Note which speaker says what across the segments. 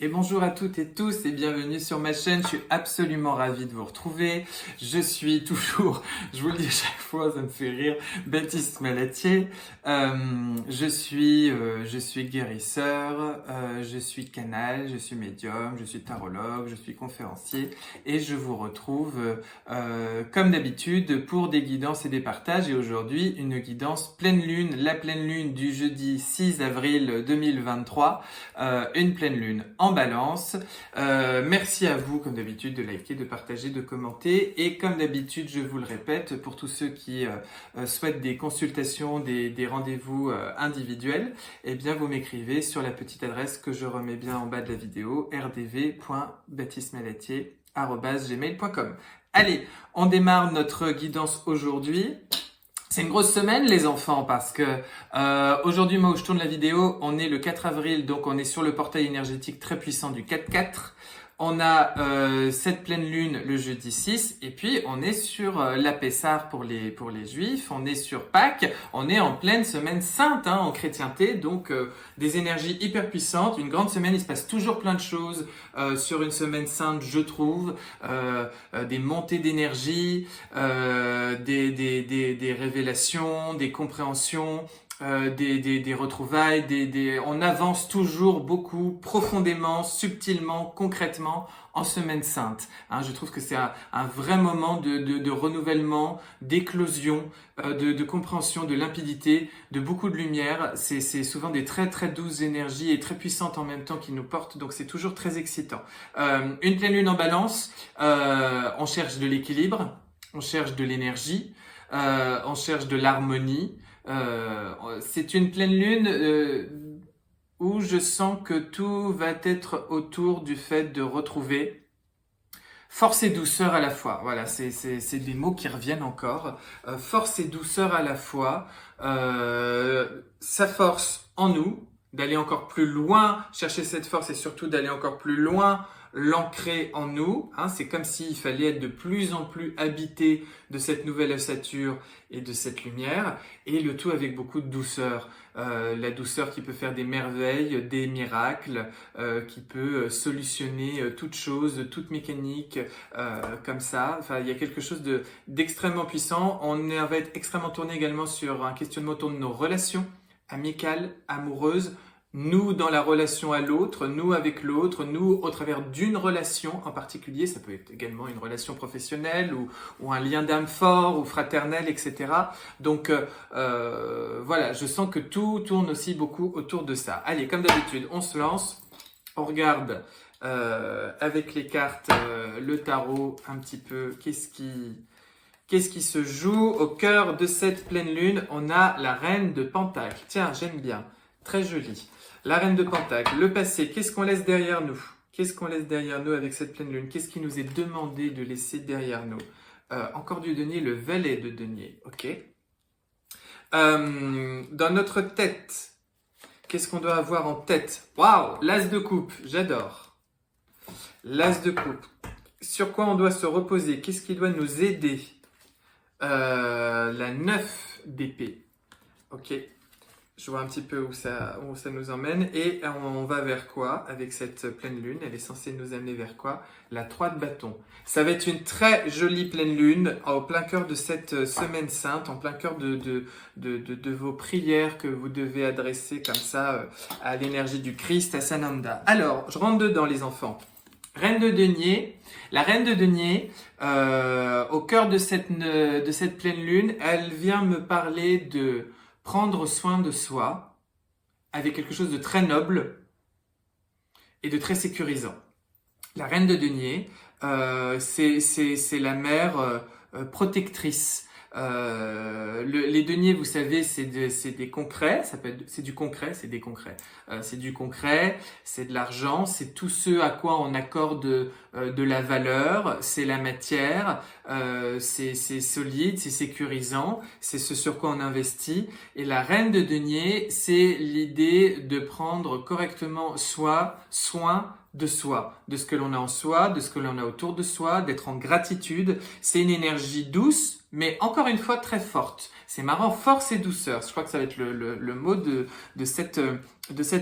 Speaker 1: Et bonjour à toutes et tous et bienvenue sur ma chaîne. Je suis absolument ravi de vous retrouver. Je suis toujours, je vous le dis à chaque fois, ça me fait rire, Baptiste Malatier. Je suis guérisseur, je suis canal, je suis médium, je suis tarologue, je suis conférencier et je vous retrouve comme d'habitude pour des guidances et des partages. Et aujourd'hui, une guidance pleine lune, la pleine lune du jeudi 6 avril 2023, une pleine lune en balance. Merci à vous, comme d'habitude, de liker, de partager, de commenter. Et comme d'habitude, je vous le répète, pour tous ceux qui souhaitent des consultations, des rendez-vous individuels, eh bien, vous m'écrivez sur la petite adresse que je remets bien en bas de la vidéo, rdv.baptistemalatier@gmail.com. Allez, on démarre notre guidance aujourd'hui. C'est une grosse semaine les enfants parce que aujourd'hui, moi où je tourne la vidéo, on est le 4 avril, donc on est sur le portail énergétique très puissant du 4-4. On a cette pleine lune le jeudi 6 et puis on est sur la Pessah pour les juifs, on est sur Pâques, on est en pleine semaine sainte en chrétienté, donc des énergies hyper puissantes, une grande semaine, il se passe toujours plein de choses sur une semaine sainte, je trouve, des montées d'énergie, des révélations, des compréhensions. Des retrouvailles, on avance toujours beaucoup, profondément, subtilement, concrètement en semaine sainte. Je trouve que c'est un vrai moment de renouvellement, d'éclosion, de compréhension, de limpidité, de beaucoup de lumière. C'est souvent des très très douces énergies et très puissantes en même temps qui nous portent, donc c'est toujours très excitant. Une pleine lune en balance, on cherche de l'équilibre, on cherche de l'énergie, on cherche de l'harmonie. C'est une pleine lune où je sens que tout va être autour du fait de retrouver force et douceur à la fois. Voilà, c'est des mots qui reviennent encore. Force et douceur à la fois. Sa force en nous, d'aller encore plus loin, chercher cette force et surtout d'aller encore plus loin, l'ancrer en nous. C'est comme s'il fallait être de plus en plus habité de cette nouvelle ossature et de cette lumière, et le tout avec beaucoup de douceur. La douceur qui peut faire des merveilles, des miracles, qui peut solutionner toute chose, toute mécanique, comme ça. Enfin, il y a quelque chose d'extrêmement puissant. On va être extrêmement tourné également sur un questionnement autour de nos relations amicales, amoureuses, nous dans la relation à l'autre, nous avec l'autre, nous au travers d'une relation en particulier, ça peut être également une relation professionnelle ou un lien d'âme fort ou fraternel, etc. Donc voilà, je sens que tout tourne aussi beaucoup autour de ça. Allez, comme d'habitude, on se lance, on regarde avec les cartes, le tarot, un petit peu, qu'est-ce qui se joue au cœur de cette pleine lune. On a la reine de Pentacles. Tiens, j'aime bien, très jolie. La reine de Pentacles, le passé, qu'est-ce qu'on laisse derrière nous? Qu'est-ce qu'on laisse derrière nous avec cette pleine lune? Qu'est-ce qui nous est demandé de laisser derrière nous? Encore du denier, le valet de denier, ok. Dans notre tête, qu'est-ce qu'on doit avoir en tête? Waouh, l'as de coupe, j'adore. L'as de coupe, sur quoi on doit se reposer? Qu'est-ce qui doit nous aider? La 9 d'épée, ok. Je vois un petit peu où ça nous emmène. Et on va vers quoi avec cette pleine lune? Elle est censée nous amener vers quoi? La 3 de bâton. Ça va être une très jolie pleine lune au plein cœur de cette semaine sainte, en plein cœur de vos prières que vous devez adresser comme ça à l'énergie du Christ, à Sananda. Alors, je rentre dedans les enfants. Reine de denier. La reine de denier, au cœur de cette pleine lune, elle vient me parler de prendre soin de soi avec quelque chose de très noble et de très sécurisant. La reine de denier, c'est la mère protectrice. Les deniers, vous savez, c'est des concrets, c'est du concret, c'est des concrets. C'est du concret, c'est de l'argent, c'est tout ce à quoi on accorde de la valeur, c'est la matière, c'est solide, c'est sécurisant, c'est ce sur quoi on investit. Et la reine de denier, c'est l'idée de prendre correctement soin de soi, de ce que l'on a en soi, de ce que l'on a autour de soi, d'être en gratitude. C'est une énergie douce, mais encore encore une fois très forte. C'est marrant, force et douceur. Je crois que ça va être le mot de cette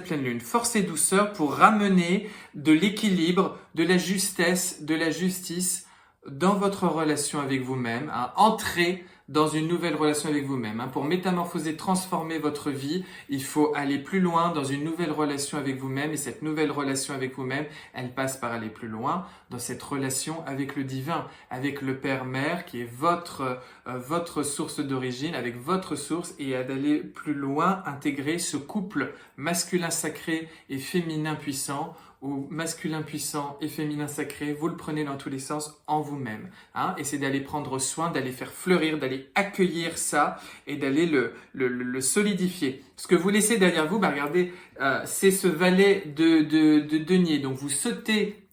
Speaker 1: pleine lune. Force et douceur pour ramener de l'équilibre, de la justesse, de la justice dans votre relation avec vous-même, hein. Entrez dans une nouvelle relation avec vous-même, hein. Pour métamorphoser, transformer votre vie, il faut aller plus loin dans une nouvelle relation avec vous-même. Et cette nouvelle relation avec vous-même, elle passe par aller plus loin dans cette relation avec le divin, avec le Père-Mère qui est votre source d'origine, avec votre source, et d'aller plus loin, intégrer ce couple masculin sacré et féminin puissant, ou masculin puissant et féminin sacré, vous le prenez dans tous les sens en vous-même, hein, et c'est d'aller prendre soin, d'aller faire fleurir, d'aller accueillir ça et d'aller le solidifier. Ce que vous laissez derrière vous, regardez, c'est ce valet de denier. Donc vous sautez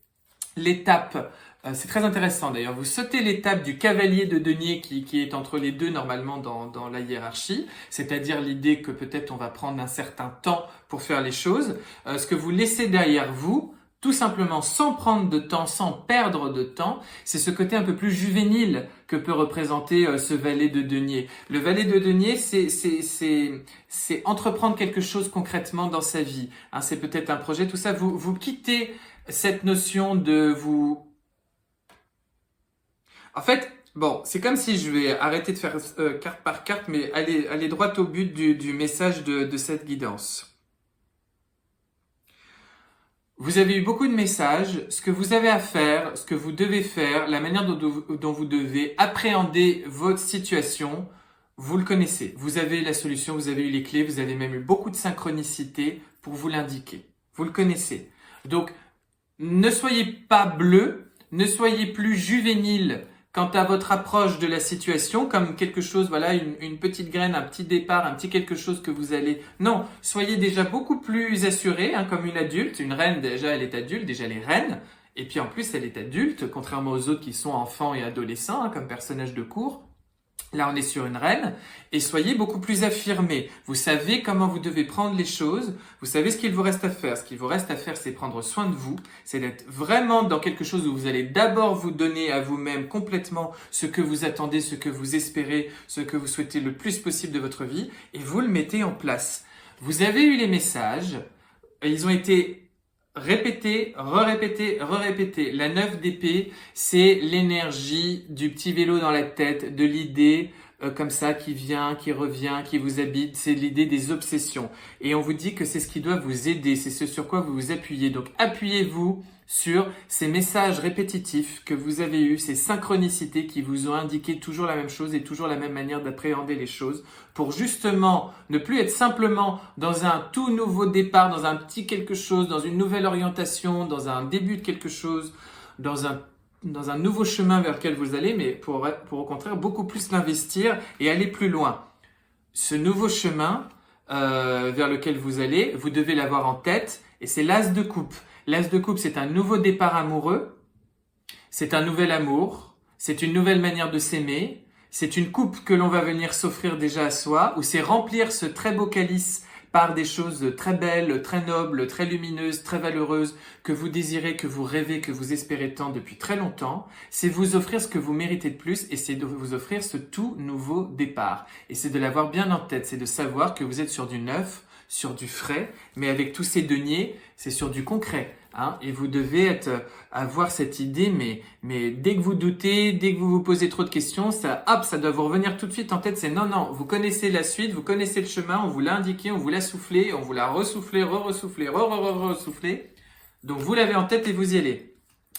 Speaker 1: l'étape. C'est très intéressant d'ailleurs. Vous sautez l'étape du cavalier de denier qui est entre les deux normalement dans la hiérarchie, c'est-à-dire l'idée que peut-être on va prendre un certain temps pour faire les choses. Ce que vous laissez derrière vous, tout simplement sans prendre de temps, sans perdre de temps, c'est ce côté un peu plus juvénile que peut représenter ce valet de denier. Le valet de denier, c'est entreprendre quelque chose concrètement dans sa vie, hein, c'est peut-être un projet, tout ça. Vous quittez cette notion de vous... En fait, bon, c'est comme si je vais arrêter de faire carte par carte, mais aller droit au but du message de cette guidance. Vous avez eu beaucoup de messages. Ce que vous avez à faire, ce que vous devez faire, la manière dont vous devez appréhender votre situation, vous le connaissez. Vous avez la solution, vous avez eu les clés, vous avez même eu beaucoup de synchronicité pour vous l'indiquer. Vous le connaissez. Donc, ne soyez pas bleu, ne soyez plus juvénile quant à votre approche de la situation, comme quelque chose, voilà, une petite graine, un petit départ, un petit quelque chose que vous allez... Non, soyez déjà beaucoup plus assuré, hein, comme une adulte. Une reine, déjà, elle est adulte, déjà elle est reine. Et puis en plus, elle est adulte, contrairement aux autres qui sont enfants et adolescents, hein, comme personnages de cour. Là, on est sur une reine, et soyez beaucoup plus affirmés. Vous savez comment vous devez prendre les choses, vous savez ce qu'il vous reste à faire. Ce qu'il vous reste à faire, c'est prendre soin de vous, c'est d'être vraiment dans quelque chose où vous allez d'abord vous donner à vous-même complètement ce que vous attendez, ce que vous espérez, ce que vous souhaitez le plus possible de votre vie, et vous le mettez en place. Vous avez eu les messages, ils ont été répéter, re-répéter. La 9 d'épée, c'est l'énergie du petit vélo dans la tête, de l'idée comme ça qui vient, qui revient, qui vous habite. C'est l'idée des obsessions. Et on vous dit que c'est ce qui doit vous aider, c'est ce sur quoi vous vous appuyez. Donc appuyez-vous sur ces messages répétitifs que vous avez eus, ces synchronicités qui vous ont indiqué toujours la même chose et toujours la même manière d'appréhender les choses, pour justement ne plus être simplement dans un tout nouveau départ, dans un petit quelque chose, dans une nouvelle orientation, dans un début de quelque chose, dans un nouveau chemin vers lequel vous allez, mais pour au contraire beaucoup plus l'investir et aller plus loin. Ce nouveau chemin vers lequel vous allez, vous devez l'avoir en tête, et c'est l'as de coupe. L'as de coupe, c'est un nouveau départ amoureux, c'est un nouvel amour, c'est une nouvelle manière de s'aimer, c'est une coupe que l'on va venir s'offrir déjà à soi, ou c'est remplir ce très beau calice par des choses très belles, très nobles, très lumineuses, très valeureuses, que vous désirez, que vous rêvez, que vous espérez tant depuis très longtemps. C'est vous offrir ce que vous méritez de plus, et c'est de vous offrir ce tout nouveau départ. Et c'est de l'avoir bien en tête, c'est de savoir que vous êtes sur du neuf, sur du frais, mais avec tous ces deniers, c'est sur du concret, hein, et vous devez avoir cette idée, mais dès que vous doutez, dès que vous vous posez trop de questions, ça doit vous revenir tout de suite en tête, c'est non, vous connaissez la suite, vous connaissez le chemin, on vous l'a indiqué, on vous l'a soufflé, on vous l'a ressoufflé, re-ressoufflé, re-ressoufflé, donc vous l'avez en tête et vous y allez.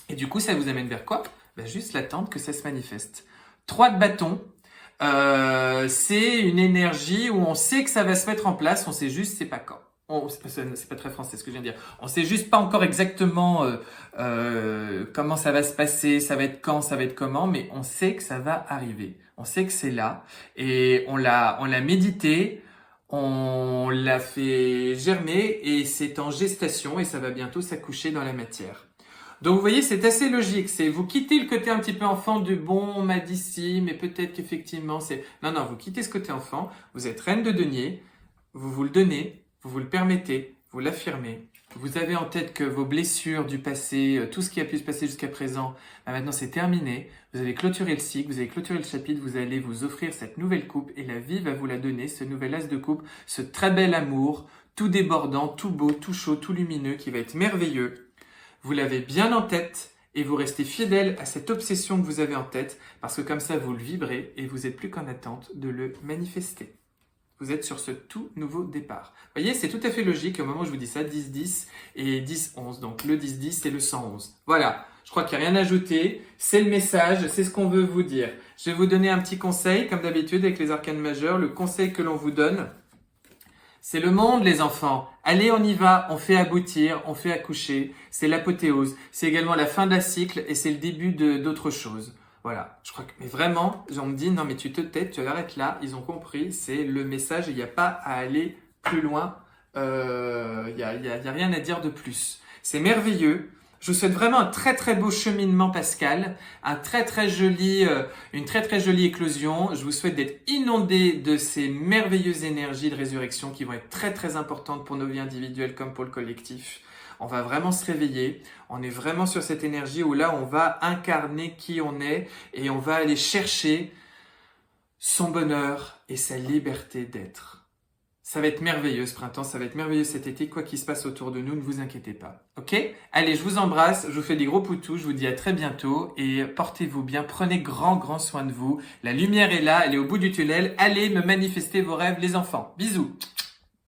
Speaker 1: Et du coup, ça vous amène vers quoi? Juste l'attente que ça se manifeste. 3 de bâton. C'est une énergie où on sait que ça va se mettre en place, on sait juste c'est pas quand. C'est pas très français ce que je viens de dire. On sait juste pas encore exactement comment ça va se passer, ça va être quand, ça va être comment, mais on sait que ça va arriver. On sait que c'est là et on l'a médité, on l'a fait germer et c'est en gestation et ça va bientôt s'accoucher dans la matière. Donc vous voyez, c'est assez logique. C'est vous quittez le côté un petit peu enfant du bon, on m'a dit si, mais peut-être qu'effectivement c'est... Non, vous quittez ce côté enfant, vous êtes reine de denier, vous vous le donnez, vous vous le permettez, vous l'affirmez vous avez en tête que vos blessures du passé, tout ce qui a pu se passer jusqu'à présent, maintenant c'est terminé. Vous avez clôturé le cycle, vous avez clôturé le chapitre, vous allez vous offrir cette nouvelle coupe et la vie va vous la donner, ce nouvel as de coupe, ce très bel amour, tout débordant, tout beau, tout chaud, tout lumineux, qui va être merveilleux. Vous l'avez bien en tête et vous restez fidèle à cette obsession que vous avez en tête parce que comme ça vous le vibrez et vous n'êtes plus qu'en attente de le manifester. Vous êtes sur ce tout nouveau départ. Vous voyez, c'est tout à fait logique au moment où je vous dis ça, 10-10 et 10-11. Donc le 10-10 et le 111. Voilà, je crois qu'il n'y a rien à ajouter. C'est le message, c'est ce qu'on veut vous dire. Je vais vous donner un petit conseil, comme d'habitude avec les arcanes majeures. Le conseil que l'on vous donne, c'est le monde, les enfants. Allez, on y va, on fait aboutir, on fait accoucher. C'est l'apothéose. C'est également la fin d'un cycle et c'est le début d'autre chose. Voilà, je crois que, mais vraiment, on me dit, non mais tu te tais, tu l'arrêtes là, ils ont compris, c'est le message, il n'y a pas à aller plus loin, il y a rien à dire de plus. C'est merveilleux, je vous souhaite vraiment un très très beau cheminement Pascal, une très très jolie éclosion, je vous souhaite d'être inondé de ces merveilleuses énergies de résurrection qui vont être très très importantes pour nos vies individuelles comme pour le collectif. On va vraiment se réveiller, on est vraiment sur cette énergie où là on va incarner qui on est et on va aller chercher son bonheur et sa liberté d'être. Ça va être merveilleux ce printemps, ça va être merveilleux cet été, quoi qu'il se passe autour de nous, ne vous inquiétez pas. Ok? Allez, je vous embrasse, je vous fais des gros poutous, je vous dis à très bientôt et portez-vous bien, prenez grand soin de vous. La lumière est là, elle est au bout du tunnel, allez me manifester vos rêves les enfants. Bisous!